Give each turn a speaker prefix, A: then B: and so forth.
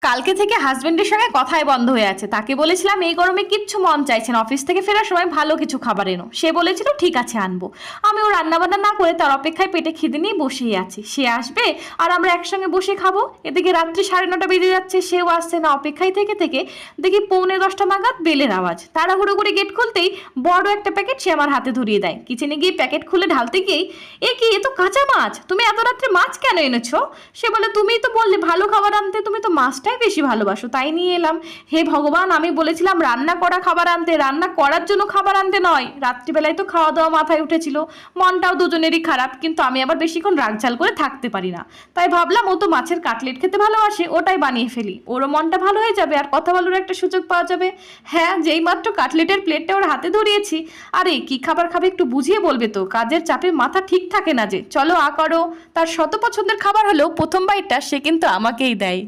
A: কালকে থেকে হাজবেন্ডের সঙ্গে কথাই বন্ধ হয়ে আছে। তাকে বলেছিলাম এই গরমে কিচ্ছু মন চাইছে না, অফিস থেকে ফেরার সময় ভালো কিছু খাবার এনো। সে বলেছিল ঠিক আছে আনবো। আমিও রান্নাবান্না না করে তার অপেক্ষায় পেটে খিদে নিয়ে বসেই আছি। সে আসবে আর আমরা একসঙ্গে বসে খাবো। এদিকে রাত্রি 9:30 বেজে যাচ্ছে, সেও আসছে না। অপেক্ষায় থেকে থেকে দেখি 9:45 নাগাদ বেলের আওয়াজ। তাড়াহুড়ো করে গেট খুলতেই বড় একটা প্যাকেট সে আমার হাতে ধরিয়ে দেয়। কিচেনে গিয়ে প্যাকেট খুলে ঢালতে গিয়েই এ কি, এ তো কাঁচা মাছ, তুমি এত রাত্রে মাছ কেন এনেছো? সে বলে তুমিই তো বললে ভালো খাবার আনতে, তুমি তো মাছটাই বেশি ভালোবাসো, তাই নিয়ে এলাম। হে ভগবান, আমি বলেছিলাম রান্না করা খাবার আনতে, রান্না করার জন্য খাবার আনতে নয়। রাত্রিবেলায় তো খাওয়া দাওয়া মাথায় উঠেছিল, মনটাও দুজনেরই খারাপ, কিন্তু আমি আবার বেশিক্ষণ রাগঝাল করে থাকতে পারি না। তাই ভাবলাম ও তো মাছের কাটলেট খেতে ভালোবাসে, ওটাই বানিয়ে ফেলি, ওরও মনটা ভালো হয়ে যাবে আর কথা বলার একটা সুযোগ পাওয়া যাবে। হ্যাঁ, যেই মাত্র কাটলেটের প্লেটটা ওর হাতে ধরিয়েছি, আরে কি খাবার খাবে একটু বুঝিয়ে বলবে তো, কাজের চাপে মাথা ঠিক থাকে না যে। চলো করো। তার শত পছন্দের খাবার হলেও প্রথম বাইটটা সে কিন্তু আমাকেই দেয়।